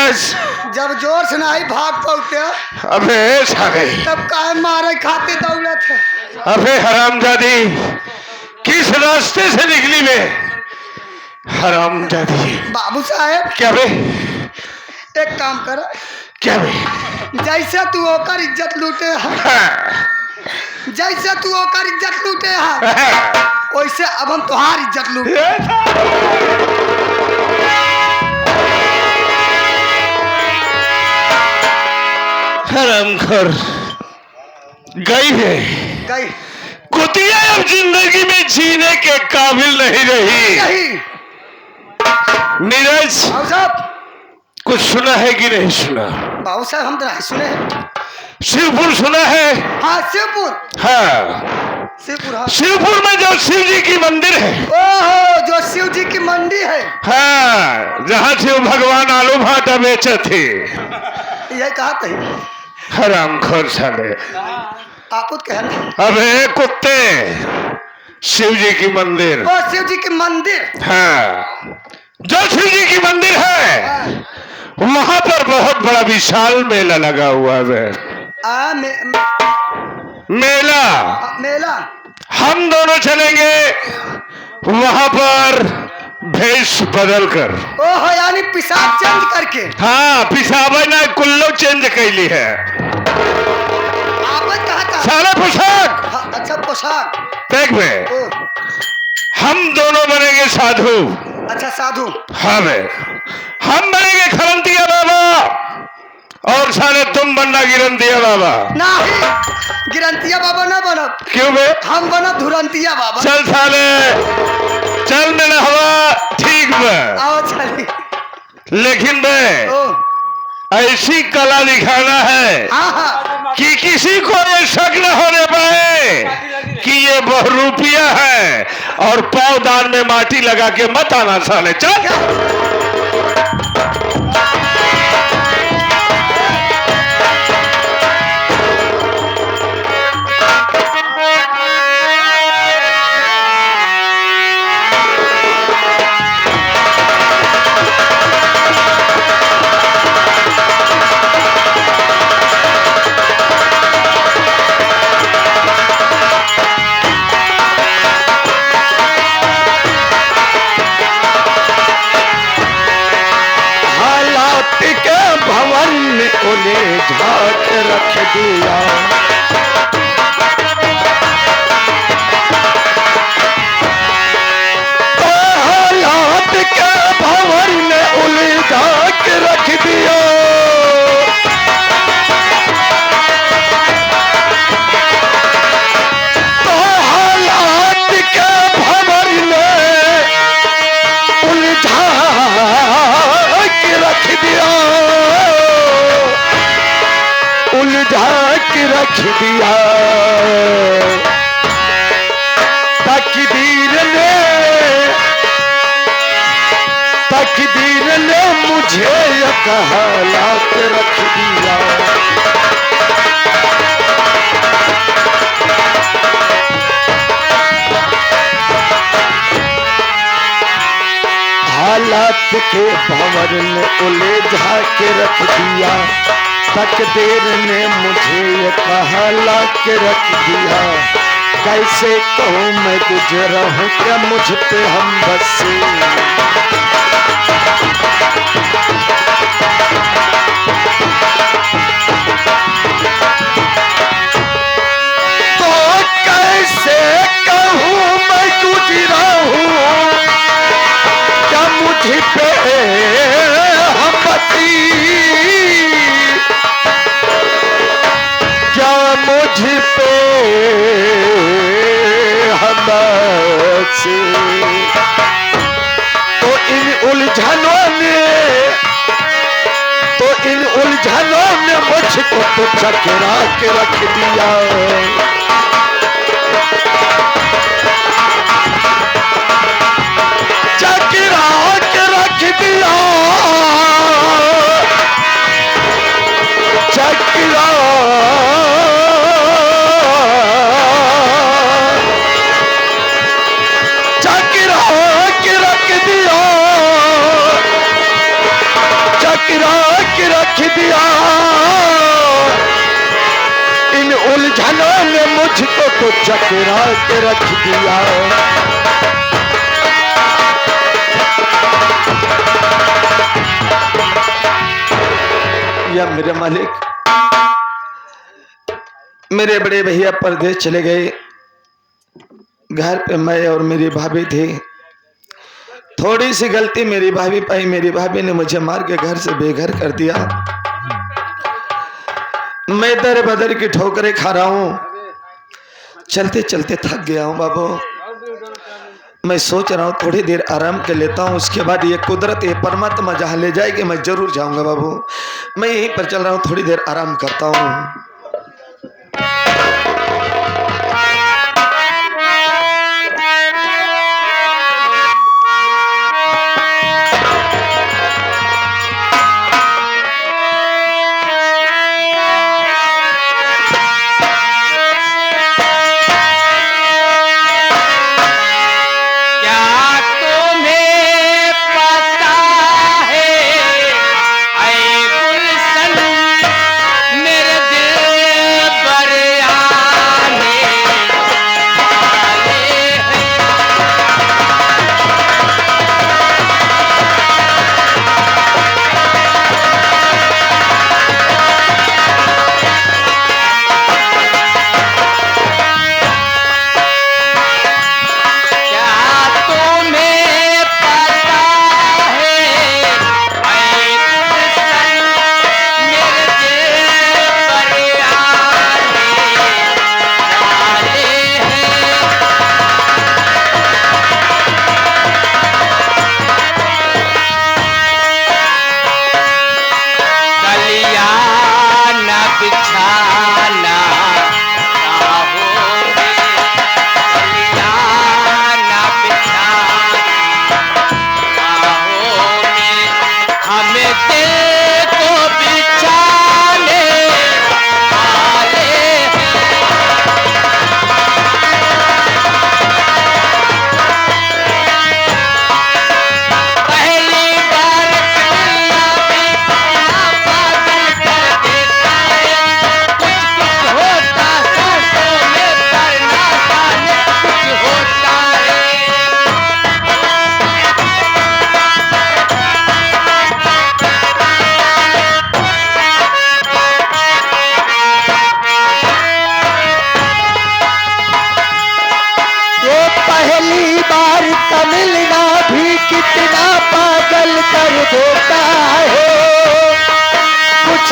नीरज जब जोर से नहीं भाग पौते अबे साले तब काहे मारे खाते दौड़त है। अबे हरामजादी किस रास्ते से निकली बे हरामजादी। बाबू साहेब क्या बे एक काम कर, क्या बे जैसे तू ओकर इज्जत लूटे है, जैसे तू ओकर इज्जत लूटे है वैसे अब हम तुम्हारी इज्जत लूटे। हरामखोर गई है गई कुतिया अब जिंदगी में जीने के काबिल नहीं रही। नहीं नीरज बाबू साहब कुछ सुना है कि नहीं सुना? बाबू साहब हम तो नहीं सुने हैं। शिवपुर सुना है? हाँ शिवपुर, हाँ शिवपुर हाँ। शिवपुर में जो शिव जी की मंदिर है, ओहो जो शिव जी की मंडी है, हाँ जहाँ शिव भगवान आलू भाटा बेचे थे। यही कहा थे। हरामखोर साले आप कहना अबे कुत्ते शिव जी की मंदिर, ओ शिव जी की मंदिर, हाँ जो शिव जी की मंदिर है वहां पर बहुत बड़ा विशाल मेला लगा हुआ है। मेला मेला हम दोनों चलेंगे वहां पर भेष बदल कर। ओहो यानी पिशाब चेंज करके। हाँ पिसाबा ना कुल्लो चेंज कैली है। आप कहा था सारा पोशाक हाँ, अच्छा पोशाक देख में हम दोनों बनेंगे साधु। अच्छा साधु हाँ बे हम बनेंगे खरंतिया बाबा और साले तुम बनना गिरंतिया बाबा। नहीं गिरंतिया बाबा ना बनो। क्यों बे? हम बनो धुरंतिया बाबा। चल साले चल मेरा हवा ठीक बे। आओ चलिए। लेकिन बे ऐसी कला दिखाना है हाँ हाँ कि किसी को ये शक न होने पाए कि ये बहुरूपिया है और पावदान में माटी लगा के मत आना साले। चल उन्हें झाक रख दिया। हालात के भंवर ने उलझा के रख दिया। तो हालात के भंवर ने उलझा के रख दिया, उलझा के रख दिया। तकदीर ने मुझे एक हालात रख दिया। हालात के भंवर ने उलझा के रख दिया। तकदीर ने मुझे एक हालात के रख दिया। कैसे कहूँ मैं गुजरा हूँ क्या मुझ पे हम बसे। तो कैसे कहूँ मैं गुजरा हूँ क्या मुझ पे हम बसी। क्या मुझ पे हमसे। तो इन उलझनों ने मुझको तो चकरा के रख दिया। चकरा के रख दिया। चकरा के रख दिया। चकरा उलझनों ने मुझको तो चकरा के रख दिया। या मेरे मालिक, मेरे बड़े भैया परदेश चले गए, घर पे मैं और मेरी भाभी थी। थोड़ी सी गलती मेरी भाभी पाई, मेरी भाभी ने मुझे मार के घर से बेघर कर दिया। मैं दर बदर की ठोकरें खा रहा हूँ, चलते चलते थक गया हूँ बाबू। मैं सोच रहा हूँ थोड़ी देर आराम कर लेता हूँ, उसके बाद ये कुदरत ये परमात्मा जहाँ ले जाएगी मैं जरूर जाऊंगा बाबू। मैं यहीं पर चल रहा हूँ, थोड़ी देर आराम करता हूँ।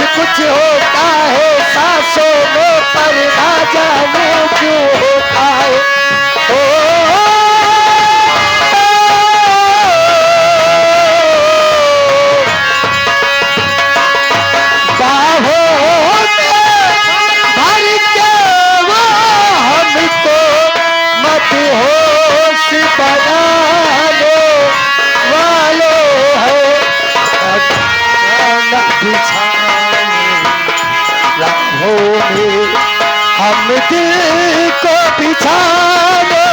कुछ होता है सांसों में पर ना जाने क्यों होता है। बाहों में भर के वो हमको मदहोश बनाने वाले हैं। हम दिल को बिछाने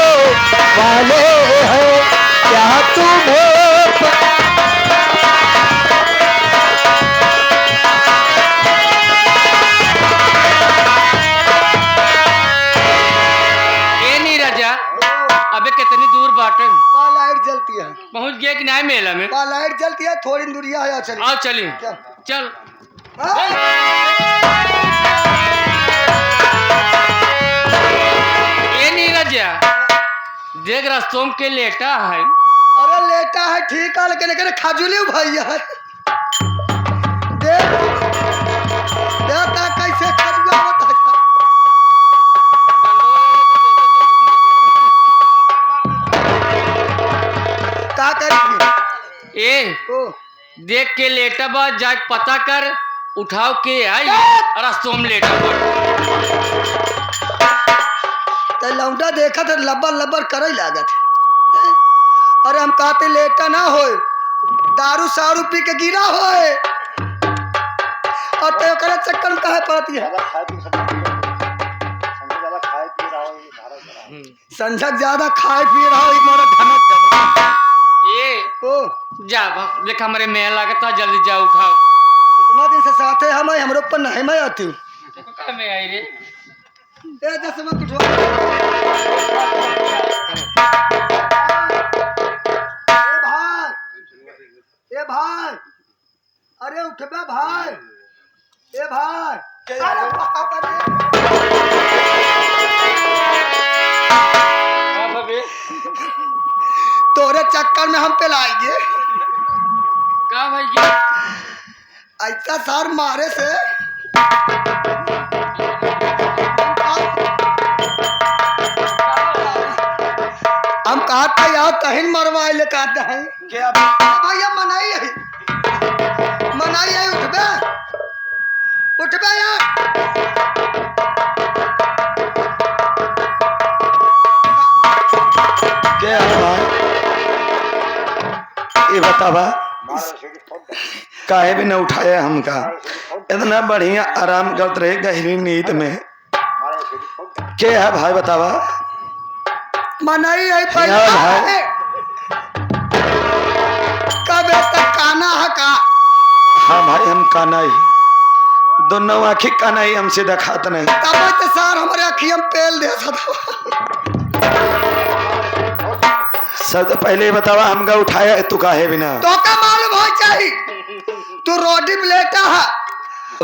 वाले हैं, क्या तुम्हें ये नहीं राजा, अबे कितनी दूर बाटे? लाइट जलती है। पहुंच गया कि नहीं मेला में? लाइट जलती है, थोड़ी दूरिया है। चलिए आओ चलिए चल। देख रास्तों के लेटा है। अरे लेटा है ठीक है, लेकिन खजूली भैया देख देवता कैसे खजुआवत है। का करी ए देख के लेटा बा, जाके पता कर उठाओ के आई रास्तों में लेटा लौंडा देखा तो लब्बर लब्बर करे लागत। अरे हम कहते लेटा ना हो, दारू सारू पी के गिरा हो और तो करे चक्कर में काहे पड़ती है। संझक ज्यादा खाए पी रहा हो, मारा धमक दबा। ए जा देख हमारे मेल लागता, जल्दी जा उठाओ। कितना दिन से साथे हम हमरो ऊपर नहीं मैं आती हूँ। में आई रे ए दसमत उठो ए भाई अरे उठबे भाई ए भाई अरे बाप रे तोरे चक्कर में हम पेलाएंगे का भैया ऐसा सार मारे से हम कहते यार तहिन मरवाए ले कहते हैं क्या भैया मनाई है उठबे उठबे यार क्या भाई ये बतावा काहे भी न उठाया हमका इतना बढ़िया आराम करते रहे गहरी नींद में क्या है भाई बतावा मनाई है हाँ भाई। कब तक काना है का हाँ भाई हम काना ही दोनों आखी काना ही हमसे दिखाते नहीं तब तो सार हमारे अखियम पेल दे सबसे पहले ये बतावा हमका उठाया है तू काहे बिना तो का मालूम हो चाहिए तू रोडी प्लेटा है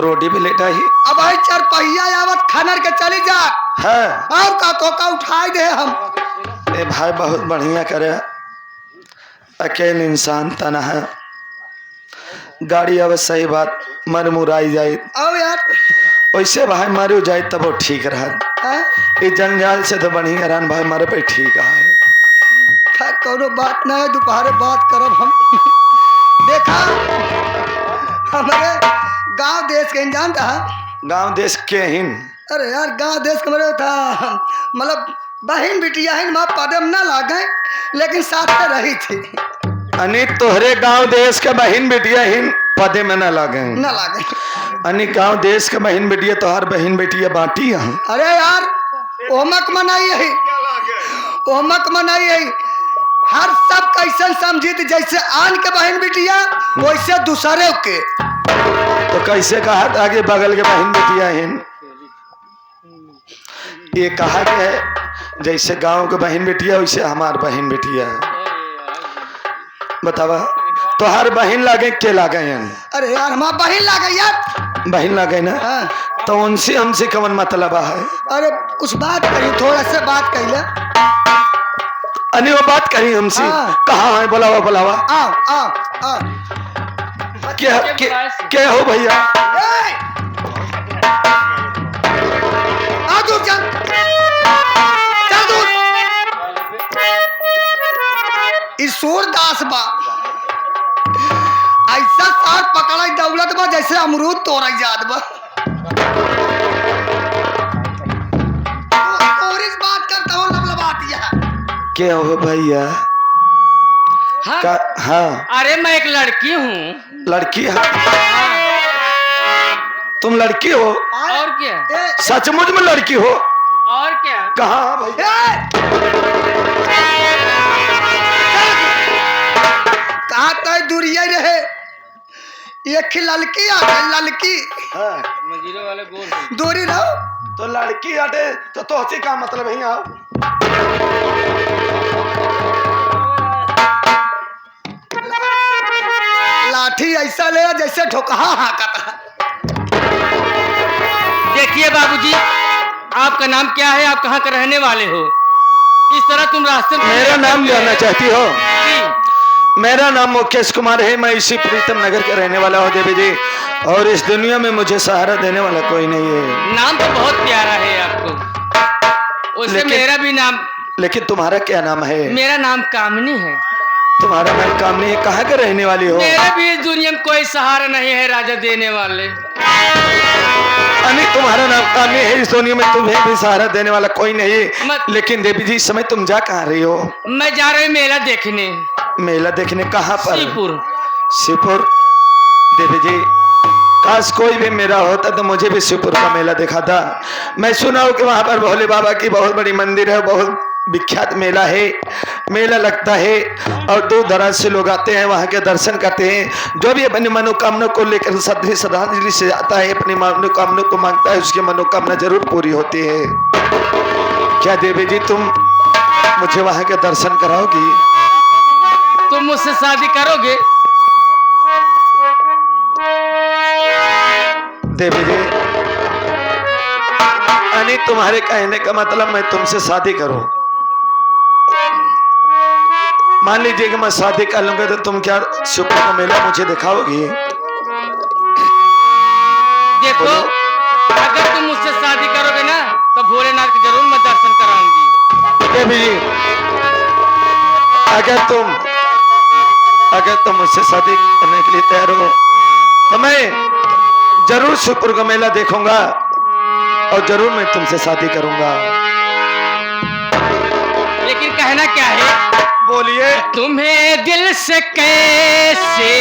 रोटी भी लेटा ही अब भाई चरपहिया आवत खनर के चली जा है और का तो का उठाई दे हम ए भाई बहुत बढ़िया करे अकेले इंसान तना है गाड़ी अब सही बात मर मुराई जाए आओ यार वैसे भाई मारू जाए तब वो ठीक रहा हैं? ये जंजाल से तो बढ़िया रान भाई मारे पे ठीक है खैर कोनो बात ना है दोपहर बात करब हम देखा हमारे गांव देश के इंसान था गांव देश के हिन अरे यार गांव देश के मेरे था मतलब बहन बिटिया है माँ पदम ना लागे लेकिन साथ में रही थी अनि तोहरे गांव देश के बहन बेटिया हिन पदे में न लागे ना लागे अनि गांव देश के बहन बेटिया तोहर बहन बेटिया बाटी है अरे यार ओमक मनाई है ओमक मनाई है हर सब कैसन समझित जैसे आन के बहन बिटिया वैसे दूसरे के तो कैसे कहा आगे बगल के बहन बेटिया हिन ये कहा कि है जैसे गांव के बहन बेटिया वैसे हमार बहन बेटिया बतावा तोहार बहन लागे के लागे हैं अरे यार हमार बहन लागे यार बहन लागे ना हाँ। तो उनसे हमसे कवन मतलब है अरे कुछ बात करी थोड़ा सा बात कही अनि वो बात करी हमसे हाँ। कहाँ है बुलावा बुलावा आओ आओ आओ क्या हो भैया आ दूर चल चल दूर ईश्वर दास बा ऐसा साथ पकड़ा दौलत बा जैसे अमरूद तोड़ा जात बा और इस बात करता हूँ लबलबातिया क्या हो भैया हाँ हाँ अरे मैं एक लड़की हूँ लड़की है तुम लड़की हो और क्या सचमुच में लड़की हो और क्या कहाँ भैया कहा तय दूरिया रहे एक ललकी आ गई ललकी हाँ। मजीरे वाले गोल दूरी रहो तो लड़की हटे तो तोहसी का मतलब है आओ लाठी ऐसा ले जैसे ठोकहा हाकता देखिए बाबूजी आपका नाम क्या है आप कहाँ के रहने वाले हो इस तरह तुम रास्ते में मेरा नाम जानना चाहती हो जी मेरा नाम मुकेश कुमार है मैं इसी प्रीतम नगर का रहने वाला हूँ देवी जी और इस दुनिया में मुझे सहारा देने वाला कोई नहीं है नाम तो बहुत प्यारा है आपको उससे मेरा भी नाम लेकिन तुम्हारा क्या नाम है मेरा नाम कामनी है तुम्हारा नाम कामनी है कहाँ के रहने वाली हो मेरा भी इस दुनिया में कोई सहारा नहीं है राजा देने वाले अरे तुम्हारा नाम कामनी है इस दुनिया में तुम्हें भी सहारा देने वाला कोई नहीं मत- लेकिन देवी जी इस समय तुम जा कहाँ रही हो मैं जा रही हूँ मेला देखने मेला देखने कहाँ पर शिवपुर शिवपुर देवी जी काश कोई भी मेरा होता तो मुझे भी शिवपुर का मेला दिखाता मैं सुना हूँ कि वहाँ पर भोले बाबा की बहुत बड़ी मंदिर है बहुत विख्यात मेला है, मेला लगता है और दूर दराज से लोग आते हैं, वहाँ के दर्शन करते हैं। जो भी अपनी मनोकामना को लेकर श्रद्धांजलि से आता है, अपनी मनोकामना को मांगता है, उसकी मनोकामना जरूर पूरी होती है। क्या देवी जी तुम मुझे वहाँ के दर्शन कराओगी? तुम मुझसे शादी करोगे? देवी जी यानी तुम्हारे कहने का मतलब मैं तुमसे शादी करूं? मान लीजिए कि मैं शादी कर लूंगा तो तुम क्या शिवपुर का मेला मुझे दिखाओगी? देखो, अगर तुम मुझसे शादी करोगे ना तो भोलेनाथ के जरूर मैं दर्शन कराऊंगी। देवी जी अगर तुम मुझसे शादी करने के लिए तैयार हो तो मैं जरूर शिवपुर का मेला देखूंगा और जरूर मैं तुमसे शादी करूंगा। लेकिन कहना क्या है? बोलिए। तुम्हें दिल से कैसे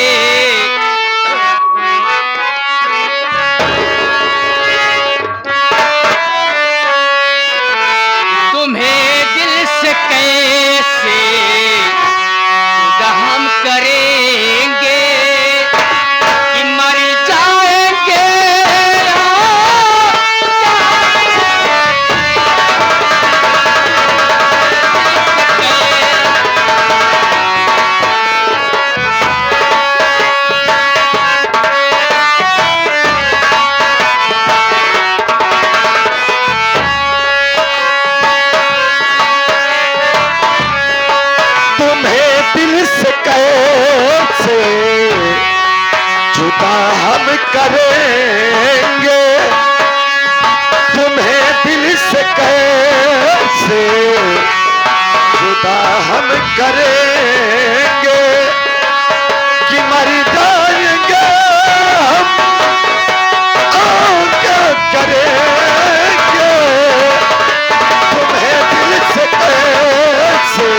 हम करेंगे कि मर जाएंगे। कैसे जुदा हम करेंगे, तुम्हें दिल से कैसे जुदा हम करेंगे कि मर जाएंगे हम और क्या करेंगे, तुम्हें दिल से कैसे।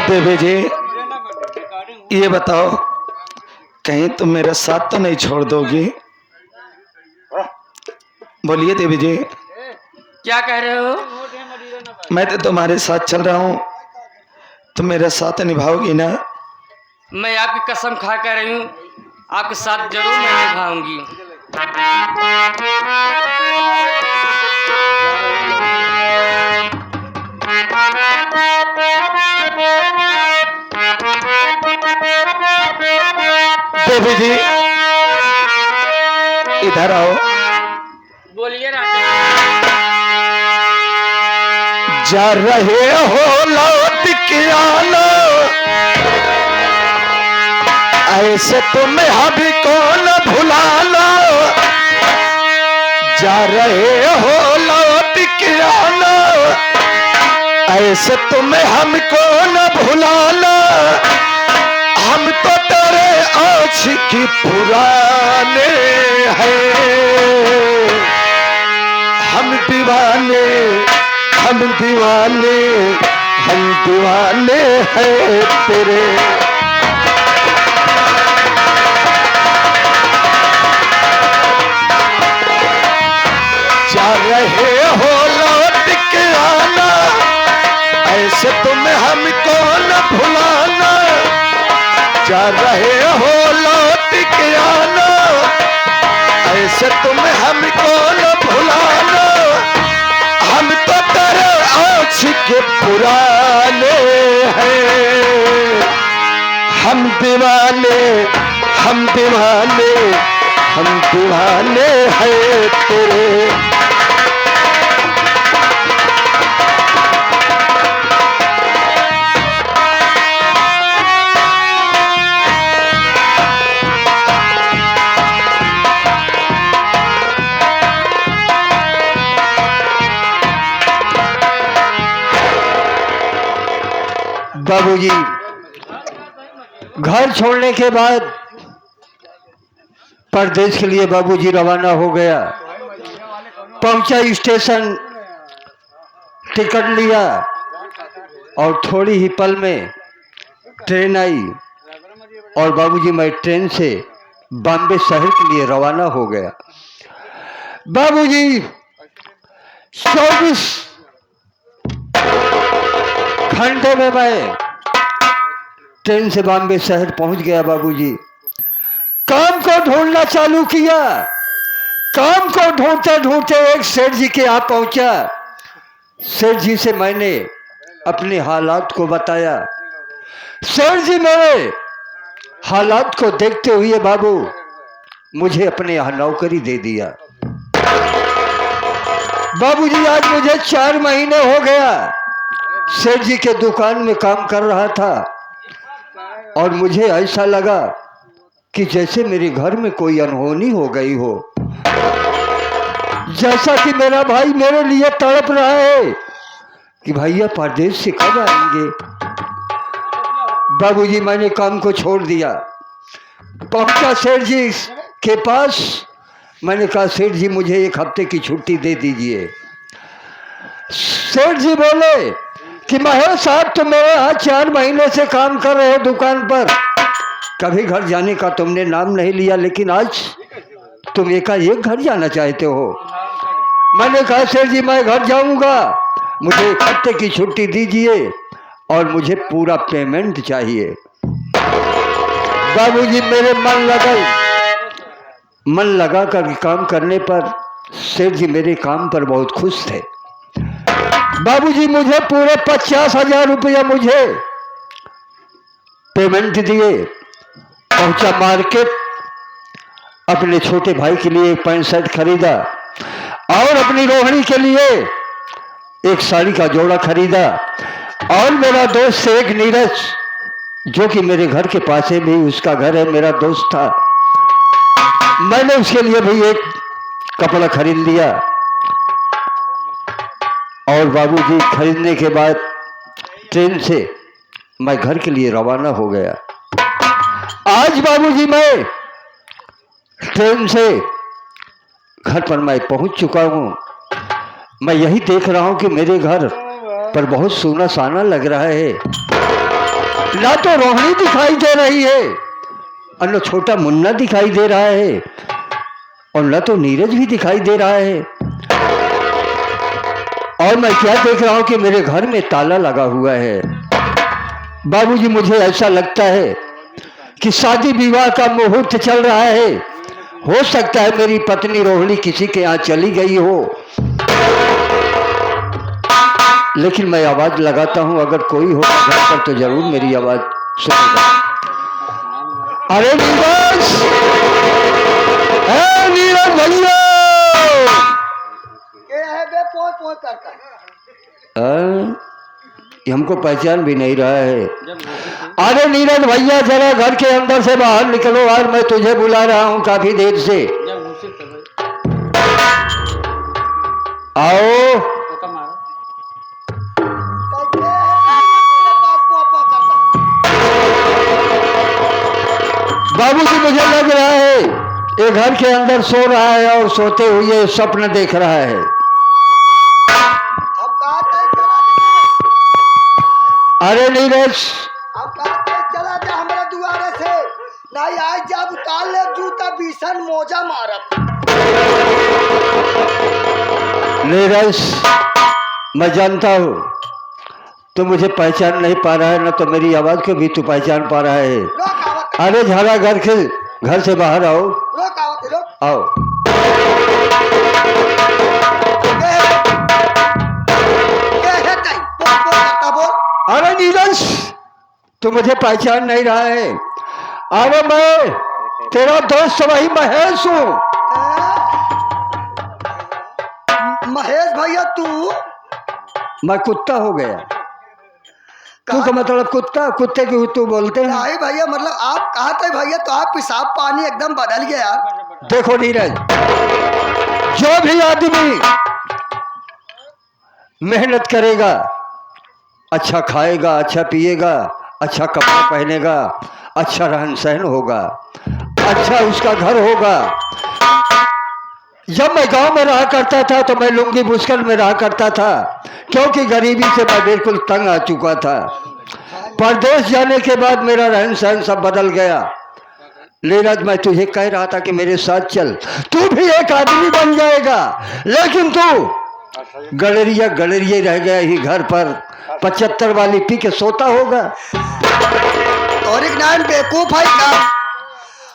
देवी जी ये बताओ कहीं तुम मेरा साथ तो नहीं छोड़ दोगी? बोलिए देवी जी। क्या कह रहे हो? मैं तो तुम्हारे साथ चल रहा हूँ, तुम मेरा साथ निभाओगी ना? मैं आपकी कसम खा कर रही हूँ, आपके साथ जरूर मैं निभाऊंगी। देवी जी इधर आओ। बोलिए राजा। जा रहे हो लौट के आना, ऐसे तुम्हें अभी कौन भुलाना। जा रहे हो लौट के आना, ऐसे तुम्हें हमको न भुलाना। हम तो तेरे आशिकी पुराने हैं, हम दीवाने हम दीवाने हम दीवाने हैं तेरे। जा रहे हो लौट के आना, ऐसे तुम हमको न भुलाना, जा रहे हो लौट के आना, ऐसे तुम हमको न भुलाना, हम तो तेरे आशिक पुराने हैं, हम दीवाने, हम दीवाने, हम दीवाने हैं तेरे। बाबूजी घर छोड़ने के बाद परदेश के लिए बाबूजी रवाना हो गया। पहुंचा स्टेशन, टिकट लिया और थोड़ी ही पल में ट्रेन आई और बाबूजी मैं ट्रेन से बॉम्बे शहर के लिए रवाना हो गया। बाबूजी 24 घंटे में मैं ट्रेन से बॉम्बे शहर पहुंच गया। बाबूजी काम को ढूंढना चालू किया, काम को ढूंढते ढूंढते एक सेठ जी के यहाँ पहुंचा। सेठ जी से मैंने अपने हालात को बताया। सेठ जी मेरे हालात को देखते हुए बाबू मुझे अपने यहाँ नौकरी दे दिया। बाबूजी आज मुझे 4 महीने हो गया सेठ जी के दुकान में काम कर रहा था और मुझे ऐसा लगा कि जैसे मेरे घर में कोई अनहोनी हो गई हो, जैसा कि मेरा भाई मेरे लिए तड़प रहा है कि भैया परदेश से कब आएंगे। बाबूजी मैंने काम को छोड़ दिया, पहुंचा सेठ जी के पास। मैंने कहा सेठ जी मुझे 1 हफ्ते की छुट्टी दे दीजिए। सेठ जी बोले कि महेश साहब तुम मेरे यहाँ 4 महीने से काम कर रहे हो दुकान पर, कभी घर जाने का तुमने नाम नहीं लिया, लेकिन आज तुम एकाएक घर जाना चाहते हो। मैंने कहा सेठ जी मैं घर जाऊंगा, मुझे 1 हफ्ते की छुट्टी दीजिए और मुझे पूरा पेमेंट चाहिए। बाबूजी मेरे मन लगा कर काम करने पर सेठ जी मेरे काम पर बहुत खुश थे। बाबूजी मुझे पूरे 50,000 रुपया मुझे पेमेंट दिए। पहुंचा मार्केट, अपने छोटे भाई के लिए एक पैंट शर्ट खरीदा और अपनी रोहिणी के लिए एक साड़ी का जोड़ा खरीदा। और मेरा दोस्त एक नीरज जो कि मेरे घर के पास में भी उसका घर है, मेरा दोस्त था, मैंने उसके लिए भी एक कपड़ा खरीद लिया। और बाबूजी खरीदने के बाद ट्रेन से मैं घर के लिए रवाना हो गया। आज बाबूजी मैं ट्रेन से घर पर मैं पहुंच चुका हूं। मैं यही देख रहा हूं कि मेरे घर पर बहुत सूना साना लग रहा है। ना तो रोहिणी दिखाई दे रही है और न छोटा मुन्ना दिखाई दे रहा है और न तो नीरज भी दिखाई दे रहा है। और मैं क्या देख रहा हूं कि मेरे घर में ताला लगा हुआ है। बाबूजी मुझे ऐसा लगता है कि शादी विवाह का मुहूर्त चल रहा है। हो सकता है मेरी पत्नी रोहिणी किसी के यहाँ चली गई हो, लेकिन मैं आवाज लगाता हूं, अगर कोई हो घर पर तो जरूर मेरी आवाज सुनेगा। अरे नीरज, नीरज भैया, हमको पहचान भी नहीं रहा है। अरे नीरज भैया जरा घर के अंदर से बाहर निकलो यार, मैं तुझे बुला रहा हूँ काफी देर से। आओ। बाबूजी मुझे लग रहा है ये घर के अंदर सो रहा है और सोते हुए स्वप्न देख रहा है। अरे नीरज चला जा हमारे दुआरे से, नहीं आज जब उतार ले जूता भीषण मोजा मारब। नीरज मैं जानता हूँ तू मुझे पहचान नहीं पा रहा है, न तो मेरी आवाज को भी तू पहचान पा रहा है। रोक आवत अरे झाड़ा घर से बाहर आओ। रोक आवत रोक आओ। क्या है ताई बोल अरे नीरज, तू मुझे पहचान नहीं रहा है। अरे मैं तेरा दोस्त वही महेश हूँ। महेश भैया तू मैं कुत्ता हो गया। तू का मतलब कुत्ता, कुत्ते की तू बोलते हैं। नहीं भैया मतलब आप कहा थे भैया तो आप पेशाब पानी एकदम बदल गया यार। देखो नीरज, जो भी आदमी मेहनत करेगा, अच्छा खाएगा, अच्छा पिएगा, अच्छा कपड़ा पहनेगा, अच्छा रहन सहन होगा, अच्छा उसका घर होगा। जब मैं गांव में रहा करता था तो मैं लुंगी मुश्किल में रहा करता था, क्योंकि गरीबी से मैं बिल्कुल तंग आ चुका था। परदेश जाने के बाद मेरा रहन सहन सब बदल गया। नीरज, मैं तुझे कह रहा था कि मेरे साथ चल, तू भी एक आदमी बन जाएगा। लेकिन तू गलेरिया रह गया ही घर पर, 75 वाली पी के सोता होगा। तोरिक नाम बेवकूफ है का?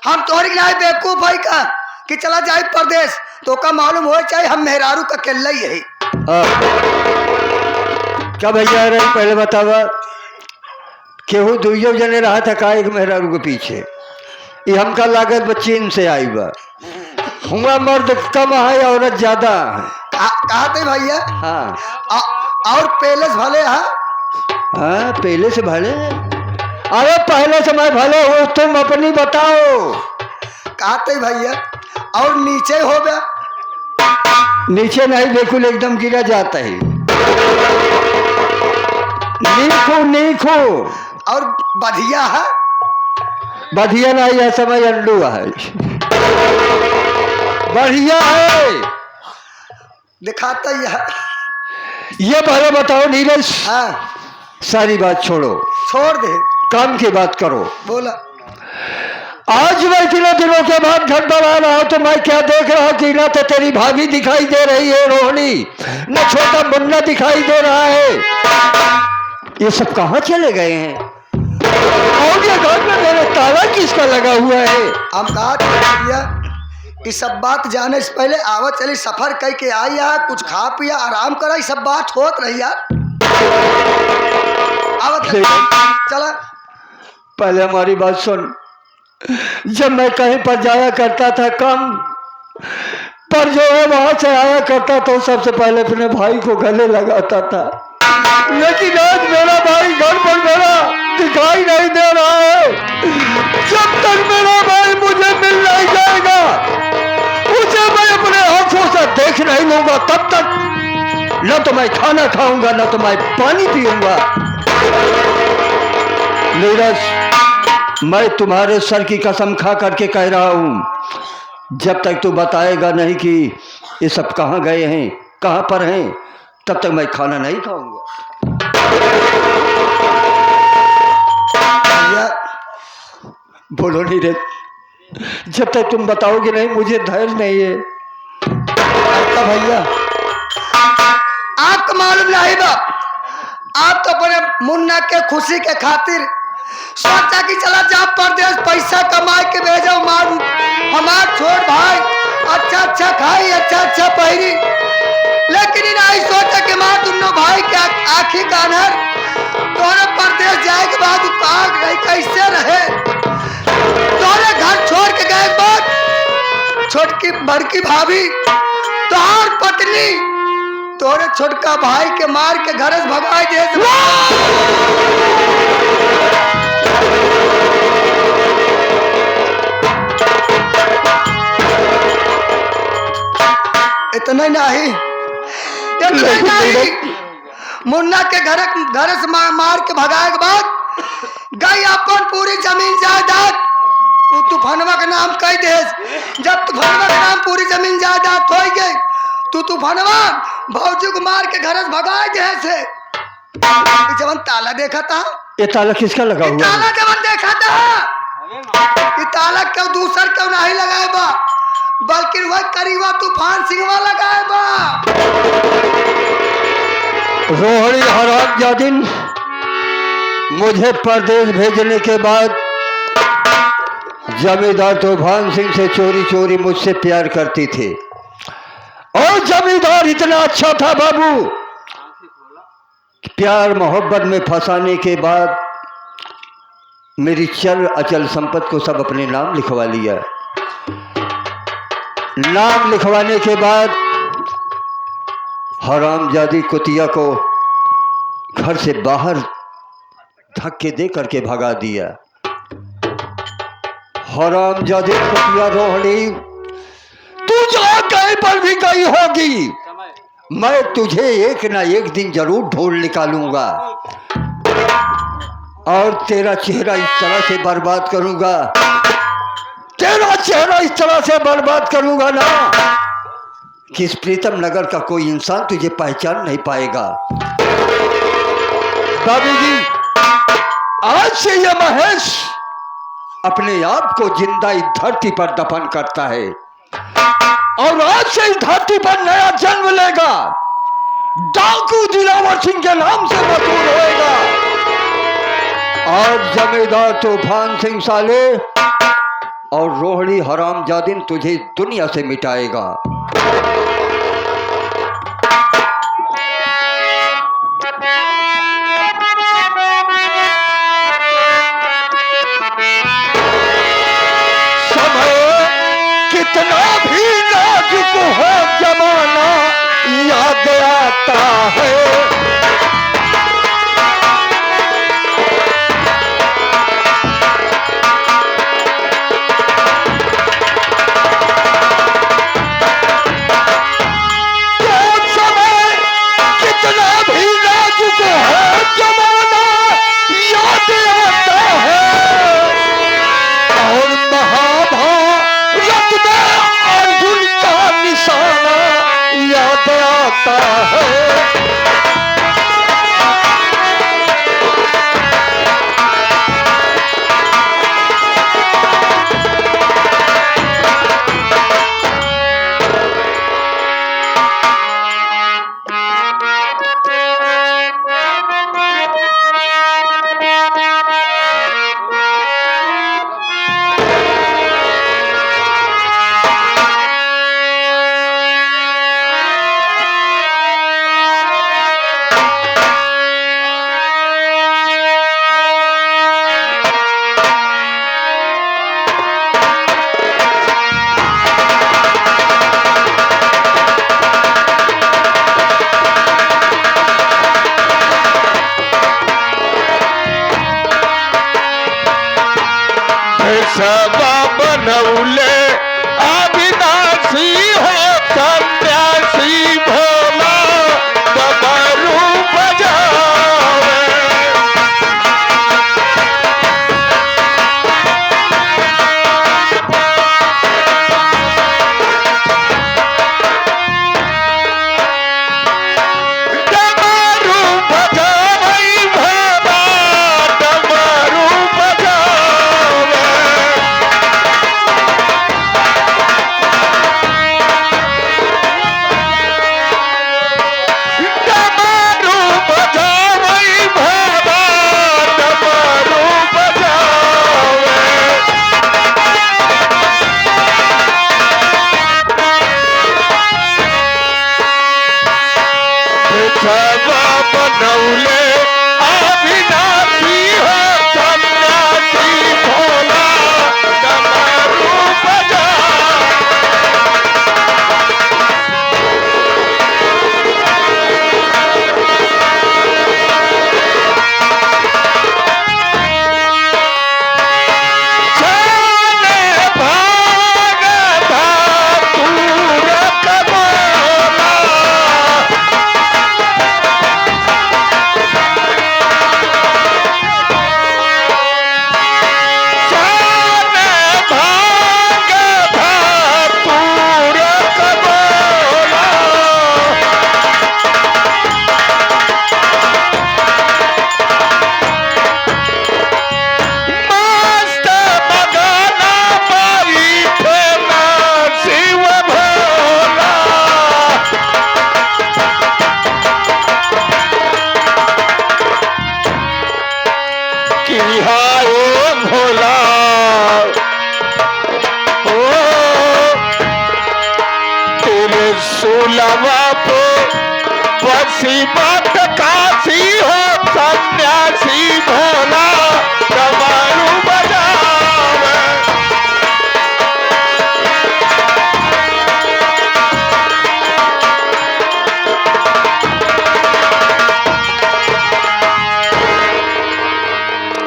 हम तोरिक नाम बेवकूफ है का कि चला जाए परदेश तो का मालूम हो चाहे हम मेहरारू का केल्ला ही है। क्या भैया रही पहले बतावा, केहू दुइयो जने रहा था का एक मेहरारू के पीछे? ये हमका लागत चीन से आई बा। हुआ मर्द कम है, औरत ज्यादा है। कहा थे भैया? हाँ। और पहले से भले है? हाँ, पहले से भले। अरे पहले से मैं भले हो, तुम अपनी बताओ। कहा थे भैया? और नीचे हो गया? नीचे नहीं, बिल्कुल एकदम गिरा जाता है। नीखो। और बढ़िया है? बढ़िया नहीं है, समय अंडू है। बढ़िया है, दिखाता ही है। ये पहले बताओ नीरज। हाँ। सारी बात छोड़ो, छोड़ दे, काम की बात करो। बोला। आज मैं इतने दिनों के बाद घर पर आ रहा हूं तो मैं क्या देख रहा हूं कि ना तो तेरी भाभी दिखाई दे रही है रोहिणी, न छोटा मुन्ना दिखाई दे रहा है। ये सब कहाँ चले गए हैं? और ये घर में मेरे ताला किसका लगा हुआ है? हम कहा भैया ये सब बात जाने से पहले आवत चली सफर कह के आई यार, कुछ खा पिया आराम करा, ये सब बात होत रही यार। आवत चला। पहले हमारी बात सुन। जब मैं कहीं पर जाया करता था कम पर जो है वहां से आया करता तो सबसे पहले अपने भाई को गले लगाता था। लेकिन आज मेरा भाई घर पर मेरा दिखाई नहीं दे रहा है। जब तक मेरा भाई मुझे मिल नहीं जाएगा, उसे मैं अपने आंखों से देख नहीं लूंगा, तब तक न तो मैं खाना खाऊंगा न तो मैं पानी पीऊंगा। नीरज, मैं तुम्हारे सर की कसम खा करके कह रहा हूं, जब तक तू बताएगा नहीं कि ये सब कहाँ गए हैं, कहाँ पर हैं, तब तक मैं खाना नहीं खाऊंगा। भैया बोलो नीरज, जब तक तुम बताओगे नहीं मुझे धैर्य नहीं है। भैया आपको मालूम नहीं बाप, आप तो अपने मुन्ना के खुशी के खातिर सोचा कि चला जा परदेश पैसा कमा के भेजो, हमार छोड़ भाई अच्छा अच्छा खाई अच्छा अच्छा पहरी, लेकिन नहीं सोचा कि मार दोनों भाई के आखिर कानर दोनों परदेश जाए के बाद कहाँ रहे, कैसे रहे, दोनों घर छोड़ के गए। बाद छोटकी बड़की भाभी तोहर पत्नी तोरे छोटका भाई के मार के घर से भगाई दे। इतना नहीं मुन्ना के घर से मार के भगाए के बाद गई अपन पूरी जमीन जायदाद तूफानवा के नाम कह दे। जब तूफानवा के नाम पूरी जमीन जायदाद हो गई तू तूफानवा भौजी को मार के घर से भगाए दे से। जवन ताला देखा था, ये ताला किसका लगा हुआ? ताला जवन देखा था, ये ताला क्यों दूसर क्यों नहीं लगाए बा, बल्कि वह करीबा तूफान सिंह वाला लगाए बा। रोहड़ी हरामजादिन मुझे परदेश भेजने के बाद जमींदार तूफान सिंह से चोरी चोरी मुझसे प्यार करती थी और जमींदार इतना अच्छा था बाबू, प्यार मोहब्बत में फंसाने के बाद मेरी चल अचल संपत्ति को सब अपने नाम लिखवा लिया। नाम लिखवाने के बाद हरामजादी कुतिया को घर से बाहर धक्के दे करके भगा दिया। हरामजादी कुतिया रोहड़ी, तू जहाँ कहीं पर भी गई होगी मैं तुझे एक ना एक दिन जरूर ढूंढ निकालूंगा और तेरा चेहरा इस तरह से बर्बाद करूंगा, तेरा चेहरा इस तरह से बर्बाद करूंगा ना कि इस प्रीतम नगर का कोई इंसान तुझे पहचान नहीं पाएगा। बाबू जी, आज से यह महेश अपने आप को जिंदा इस धरती पर दफन करता है और आज से इस धरती पर नया जन्म लेगा, डाकू दिलावर सिंह के नाम से मशहूर होएगा और जमींदार तूफान सिंह साले और रोहड़ी हरामजादिन तुझे दुनिया से मिटाएगा। समय कितना भी नाजुक हो जमाना याद आता है, सबा बनौले अविनाशी हो सन्यासी भोला डमरू बजावे। डमरू बजावे भोला डमरू बजावे। बनौले अविनाशी हो सन्यासी भोला डमरू बजावे। चले भागता तूरत बोला मूलवा पे बसी बात काशी हो सन्यासी भोला डमरू बजावे।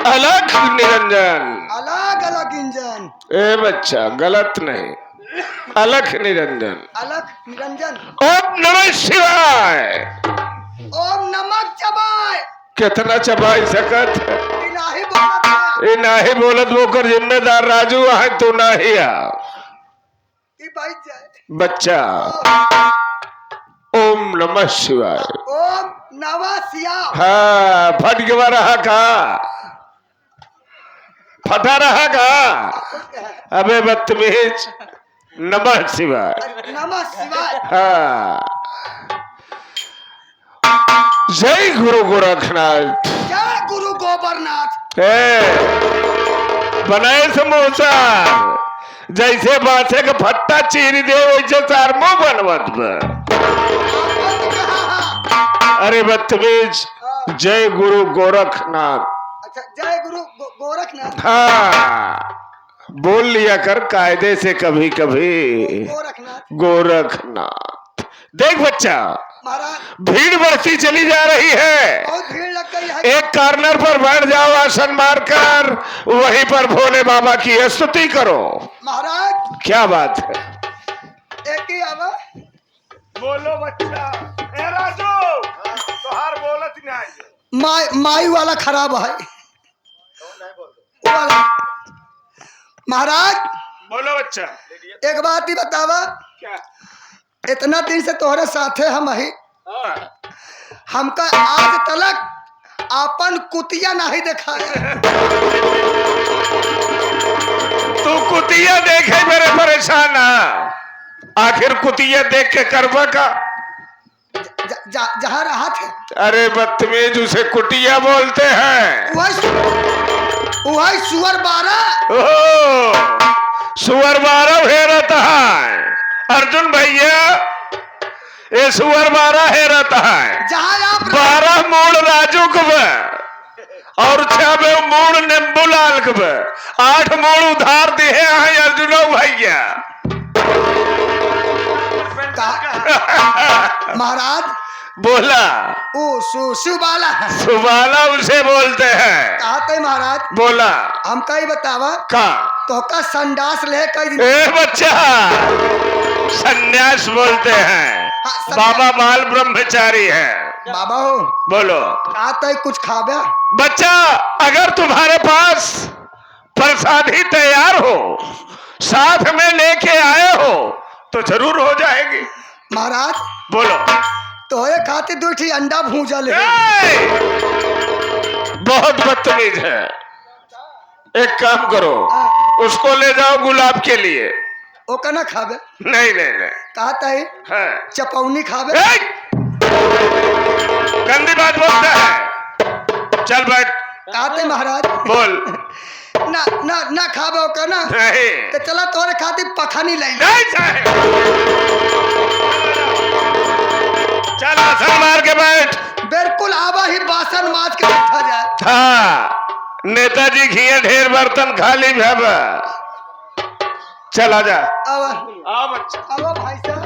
अलग निरंजन, अलग अलग इंजन, ए बच्चा गलत नहीं, अलख निरंजन। अलग निरंजन। ओम नमः शिवाय। ओम नमक चबाए। कितना चबाई सकत है? इलाही बोलत है। ए नाही बोलत वो जिम्मेदार राजू है, तू नहीं आ ई बैठ जाए। बच्चा। ओम नमः शिवाय। ओम नमः शिवाय। हाँ फट गवा रहा का, फटा रहा का। अबे बदतमीज, नमः शिवाय। नमः शिवाय। हाँ जय गुरु गोरखनाथ। जय गुरु गोबरनाथ। बनाए समोसा जैसे बासे का फट्टा चीरी दे वैसे सार मुंह बनवत बा। अरे बदतमीज, जय गुरु गोरखनाथ। अच्छा जय गुरु गोरखनाथ। हाँ बोल लिया कर कायदे से कभी कभी। गोरखनाथ। गोरखनाथ। देख बच्चा, महाराज भीड़ बढ़ती चली जा रही है। बहुत भीड़ लग गई है। एक कॉर्नर पर बैठ जाओ आसन मारकर, वहीं पर भोले बाबा की स्तुति करो। महाराज क्या बात है? एक ही आवा। बोलो बच्चा। ए राजू, तोहार बोलत नहीं। माई वाला खराब है वाला। महाराज बोलो बच्चा। एक बात ही बतावा, क्या? इतना दिन से तोहरे साथे हम ही, हमका आज तलक अपन कुतिया नहीं देखा है। तू कुतिया देखे मेरे परेशान है। आखिर कुतिया देख के करवा का? जहाँ रहा थे। अरे बदतमीज, उसे कुटिया बोलते हैं। वही सुअर 12। ओह, सुअर 12 हेरता है। अर्जुन भैया, ये सुअर 12 हेरता है। जहाँ आप 12 मूल राजू को और 6 मूल नींबू लाल को 8 मूल उधार दिए हैं अर्जुनो भैया। महाराज बोला ओ सुबाला। सुबाला उसे बोलते हैं। कहा थे महाराज? बोला हमका ही बतावा का तो का संडास ले कई ए बच्चा, सन्यास बोलते हैं। हाँ, बाबा बाल ब्रह्मचारी है। बाबा हो। बोलो। कहा थे कुछ खाबे? बच्चा, अगर तुम्हारे पास प्रसादी तैयार हो, साथ में लेके आए हो तो जरूर हो जाएगी। महाराज बोलो। तोहे खातिर 2 अंडा भूजा ले। बहुत बदतमीज है। एक काम करो, उसको ले जाओ गुलाब के लिए। ओ कना खाबे? नहीं नहीं नहीं। कहता है हाँ। चपौनी खाबे। गंदी बात बोलता है। चल बैठ। कहते महाराज बोल। ना ना ना खाबे ओ कना। नहीं। तो चला तोरे खातिर पखानी ले। नहीं साहब। चल आसन मार के बैठ। बिल्कुल आवा ही बासन माज के बैठा जाए। हाँ, नेताजी घिए ढेर बर्तन खाली भेबा। चल आजा। आवा आओ बच्चा। आवा भाई साहब।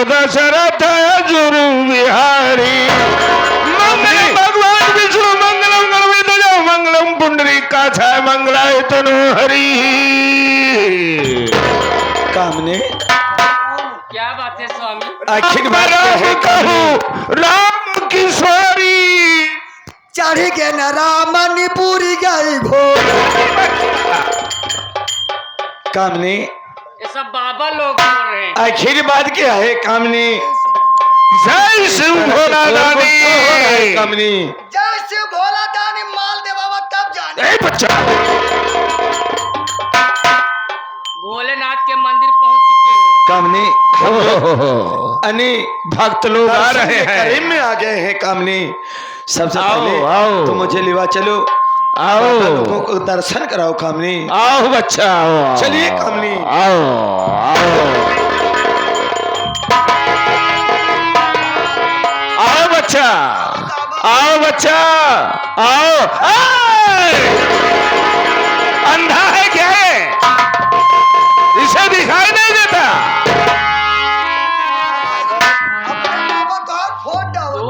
दशरथ जुरु बिहारी मंगल भगवान विष्णु मंगलम मंगलम पुंडरी का छाय मंगलाय तनु हरि। कामने क्या बात है स्वामी? आखिर कहूँ राम किशोरी चढ़ के न रामन पूरी गई घोर। कामने ये सब बाबा लोग बोल रहे हैं। आखिर बात क्या है कामनी? जय शिव भोला दानी। कामनी जय शिव भोला दानी। माल ए बच्चा, भोलेनाथ के मंदिर पहुंच चुके हो। कामनी अने भक्त लोग आ रहे हैं, करीब में आ गए हैं कामनी। सबसे आओ, पहले आओ। तो मुझे लिवा चलो, आओ बाबा लोगों को दर्शन कराओ कामनी। आओ बच्चा, आओ चलिए कामनी। आओ आओ आओ बच्चा, आओ बच्चा, आओ। अंधा है क्या है, इसे दिखाई नहीं देता।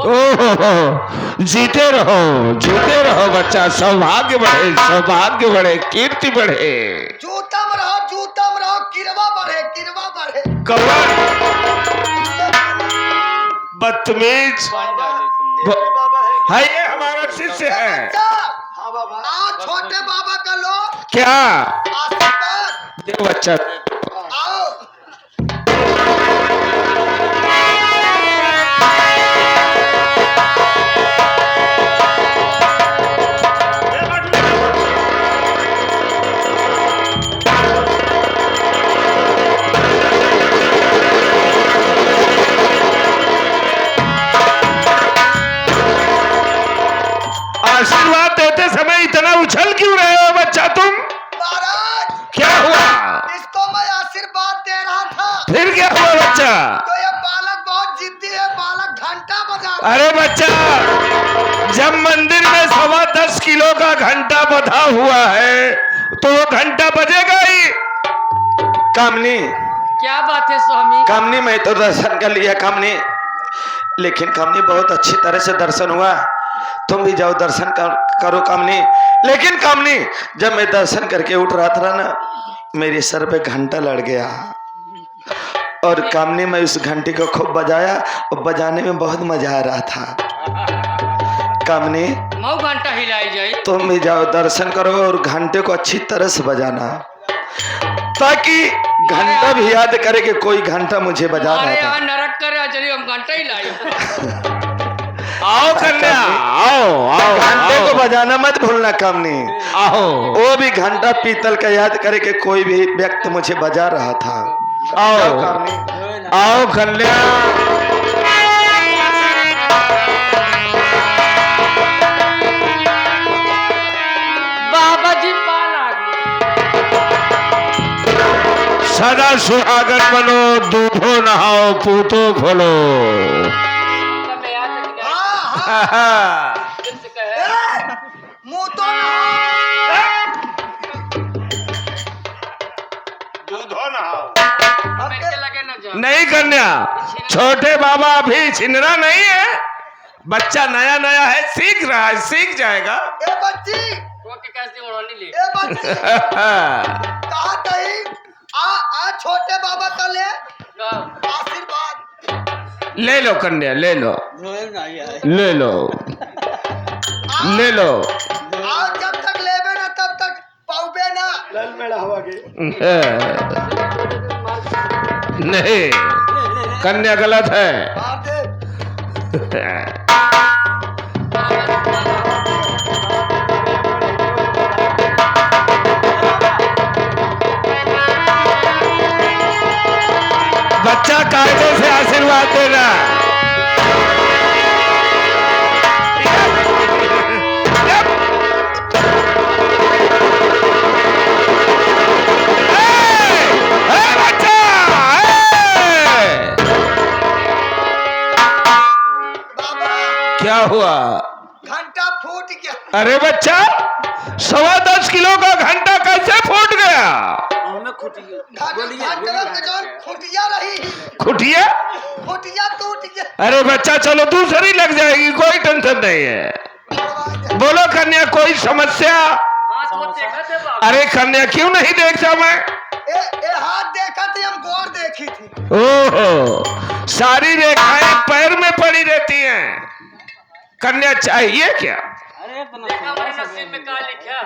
ओहो, जीते रहो बच्चा, सौभाग्य बढ़े, सौभाग्य बढ़े, कीर्ति बढ़े। जूता में रहो, किरवा बढ़े। कौवा बदतमीज है, ये हमारा शिष्य है। हाँ बाबा, आओ छोटे बाबा का लो क्या आशीर्वाद। दे बच्चा, आओ आशीर्वाद देते समय इतना उछल क्यों रहे हो बच्चा तुम? महाराज, क्या हुआ? इसको मैं आशीर्वाद दे रहा था, फिर क्या हुआ बच्चा? तो ये बालक बहुत जिद्दी है, बालक घंटा बजा रहा है। अरे बच्चा, जब मंदिर में 10.25 किलो का घंटा बंधा हुआ है तो वो घंटा बजेगा ही। कामनी, क्या बात है स्वामी? कामनी मैं तो दर्शन कर लिया कामनी, लेकिन कामनी बहुत अच्छी तरह से दर्शन हुआ। तुम भी जाओ दर्शन करो कामनी। लेकिन कामनी, जब मैं दर्शन करके उठ रहा था ना, मेरे सर पे घंटा लड़ गया, और कामनी मैं उस घंटी को खूब बजाया, और बजाने में बहुत मजा आ रहा था। कामनी, मऊ घंटा हिलाई जाए। तुम भी जाओ दर्शन करो और घंटे को अच्छी तरह से बजाना, ताकि घंटा भी याद करे कि कोई घंटा मुझे बजा रहा अरे था। यहाँ नरक कर, चलिए हम घंटा ही लाई। आओ कन्या, आओ आओ, घंटे को आओ, बजाना मत भूलना कामनी। आओ वो भी घंटा पीतल का याद करे कि कोई भी व्यक्ति मुझे बजा रहा था। आओ कामनी, आओ कन्या। बाबा जी पाल आ गए। सदा सुहागन बनो, दूधो नहाओ, पूतो खोलो। मैं याद रखना। हाँ, हाँ, फिर से कहे। मुंह तो ना, दूधो नहाओ। मैं के लगे ना जाओ। नहीं कन्या, छोटे बाबा अभी छिनरा नहीं है, बच्चा नया नया है, सीख रहा है, सीख जाएगा। ए बच्ची, वो के कैसे उड़ानी ले। ए बच्ची, कहा कहीं आ छोटे बाबा का ले आशीर्वाद। ले लो कन्या, ले लो, ले लो, ले लो। आ जब तक लेबे ना तब तक पाऊबे ना। लल मेरा हवा के। नहीं, कन्या गलत है। मार दे। बच्चा कायदे से आशीर्वाद देना। बच्चा, बाबा, क्या हुआ? घंटा फूट गया। अरे बच्चा, 10.25 किलो का घंटा कैसे फूट गया? घंटा के जो खुटिया रही, खुटिया? खुटिया टूट गया। अरे बच्चा, चलो दूसरी लग जाएगी, कोई टेंशन नहीं है। बोलो कन्या, कोई समस्या? हाथ वो देखा थे बाबा। अरे कन्या, क्यों नहीं देखता मैं? ए हाथ देखा थी, हम गौर देखी थी। ओहो, सारी रेखाएं पैर में पड़ी रहती हैं। कन्या चाहिए क्या? देखा हमारे नसीब में क्या लिखा।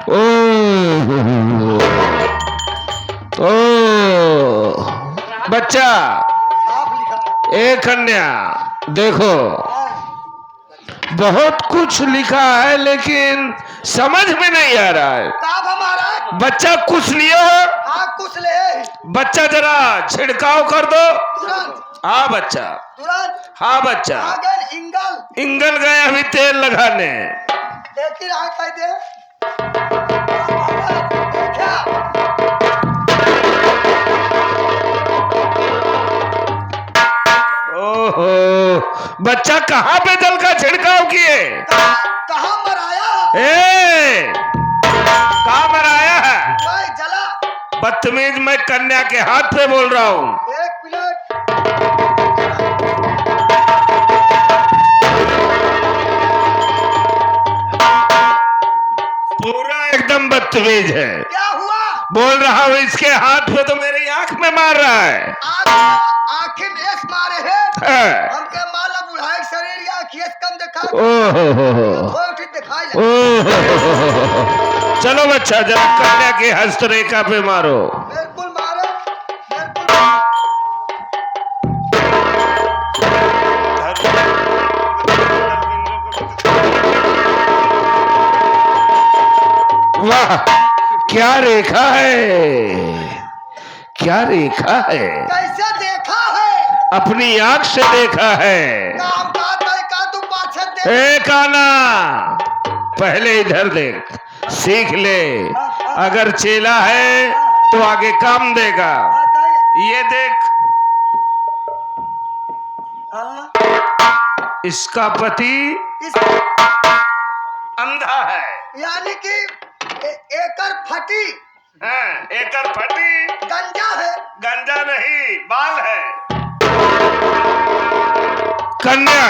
ओ बच्चा, आप लिखा। ए कन्या, देखो बहुत कुछ लिखा है, लेकिन समझ में नहीं आ रहा है। साहब हमारा बच्चा कुछ लिए हो? हाँ कुछ ले बच्चा जरा छिड़काव कर दो। तुरंत हाँ बच्चा, तुरंत हाँ बच्चा। आ गए इंगल इंगल गए अभी तेल लगाने। एक ही राह कह दे क्या ओहो, बच्चा कहाँ पे जल का छिड़काव किए? कहाँ मराया ए, कहाँ मराया है? भाई जला बदतमीज, मैं कन्या के हाथ पे बोल रहा हूँ। एक मिनट पूरा एकदम बदतमीज है। क्या हुआ बोल रहा हूँ इसके हाथ पे तो मेरी आंख में मार रहा है। आंखें में ऐस मारे हैं हाँ। हमके माला बुढ़ाई शरीर या आंखिए से कम देखा ओहो, थोड़ी उठी दिखाई लगे ओहो। चलो बच्चा जरा कन्या की हस्तरेखा पे मारो। बिल्कुल मारो बिल्कुल वाह, क्या रेखा है, क्या रेखा है। कैसे देखा है अपनी आंख से देखा है। काम का तू पाछे देख ए काना, पहले इधर देख, सीख ले। अगर चेला है तो आगे काम देगा। ये देख, हाँ, इसका पति इस अंधा है। यानी कि एकर फटी हाँ, एकर फटी गंजा है गंजा नहीं, बाल है। कन्या,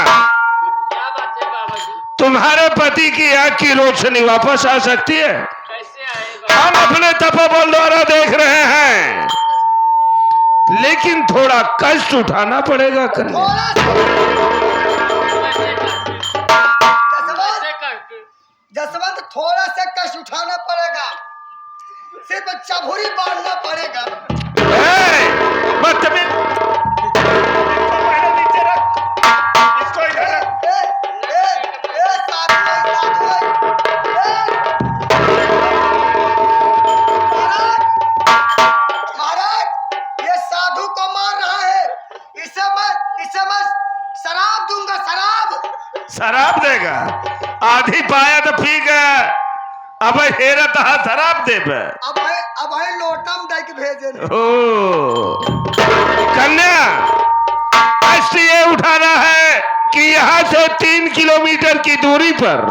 क्या बात है बाबा जी? तुम्हारे पति की आंख की रोशनी वापस आ सकती है। कैसे आएगा? हम अपने तपोबल द्वारा देख रहे हैं, लेकिन थोड़ा कष्ट उठाना पड़ेगा कन्या। थोड़ा सा कैसे करके? जसवंत थोड़ा सा कष्ट उठाना पड़ेगा सिर्फ चभुरी बांधना पड़ेगा ए, बदतमीज, पहले नीचे रख, इसको इधर रख। साधु महाराज ये साधु को मार रहा है इसे मैं शराब दूंगा शराब शराब देगा? आधी पाया तो पी गया, अब हेरा तहा शराब देबे। अब है लोटम दे के भेजे ओ कन्या, कष्ट ये उठाना है कि यहाँ से 3 किलोमीटर की दूरी पर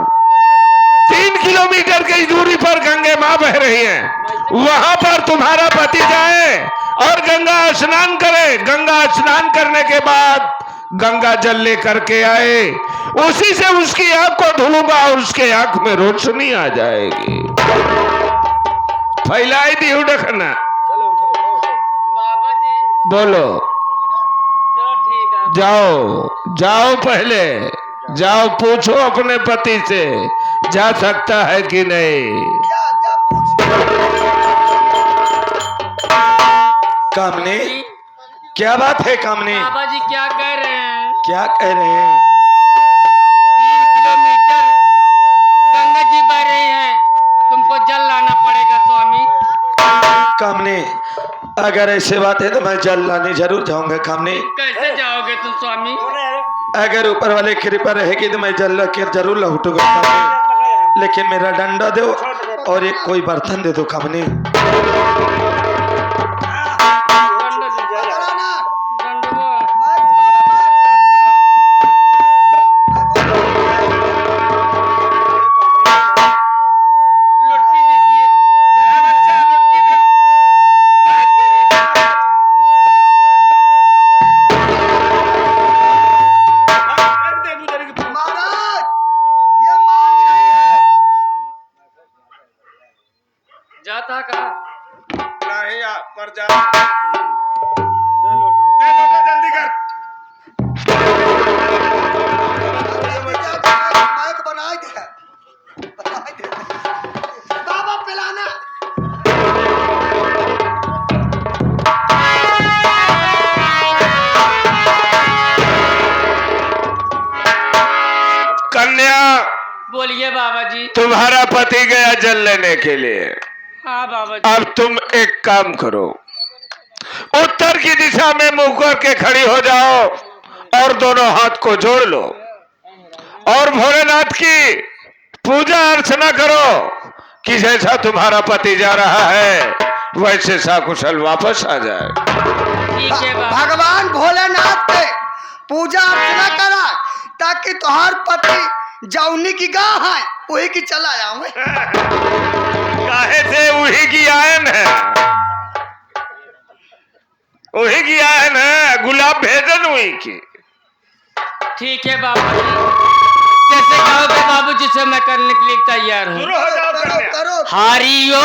3 किलोमीटर की दूरी पर गंगे माँ बह रही हैं। वहां पर तुम्हारा पति जाए और गंगा स्नान करे। गंगा स्नान करने के बाद गंगा जल लेकर के आए, उसी से उसकी आंख को धुलूंगा और उसके आंख में रोशनी आ जाएगी। फैलाई दी उड़कना। बाबा जी बोलो, चलो ठीक है। जाओ जाओ, पहले जाओ, पूछो अपने पति से जा सकता है कि नहीं। जा पूछ कामनी, क्या बात है कामनी? बाबा जी क्या कह रहे हैं? क्या कह रहे हैं? 3 किलोमीटर गंगा जी बह रही हैं, तुमको जल लाना पड़ेगा स्वामी। कामनी, अगर ऐसे बात है तो मैं जल लाने जरूर जाऊंगा। कामनी, कैसे जाओगे तुम स्वामी? अगर ऊपर वाले कृपा रहेगी तो मैं जल के जरूर लौटूंगा कामनी, लेकिन मेरा डंडा दो और एक कोई बर्तन दे दो कामनी। कराना दंडवा। लुट्टी दीजिए। महाराज ये मांग रही है जाता कहा? नहीं पर जा, दे लोटा जल्दी कर। माइक बनाई दे बाबा पिलाना कन्या, बोलिए बाबा जी। तुम्हारे तुम्हारा पति गया जल लेने के लिए। हाँ बाबा जी। अब तुम एक काम करो, उत्तर की दिशा में मुंह करके खड़ी हो जाओ और दोनों हाथ को जोड़ लो और भोलेनाथ की पूजा अर्चना करो कि जैसा तुम्हारा पति जा रहा है वैसे सकुशल वापस आ जाए। ठीक है बाबा। भगवान भोलेनाथ के पूजा अर्चना करा ताकि तुहार पति जौनी की गाय है वही की चला जाऊं। काहे से वही की आयन है, वही की आयन है, गुलाब भेजन वही की। ठीक है बाबा जी, जैसे कहोगे बाबू जी से मैं करने के लिए तैयार हूँ। शुरू हो जाओ करो करने। करो। हरिओ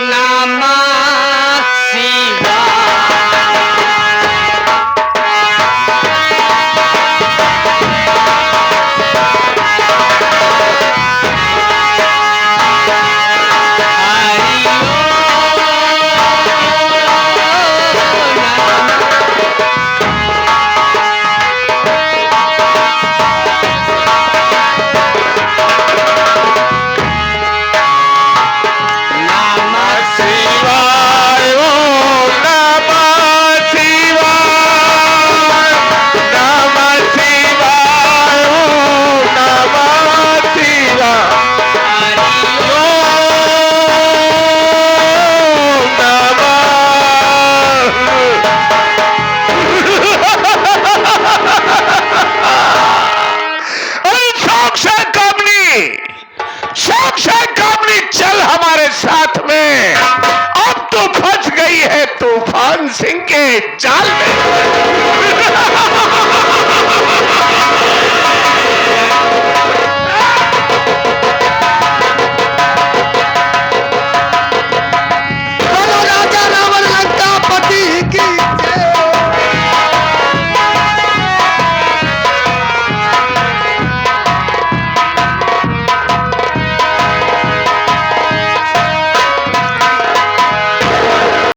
नमः शिवाय। चल हमारे साथ में, अब तो फंस गई है तूफान सिंह के जाल में।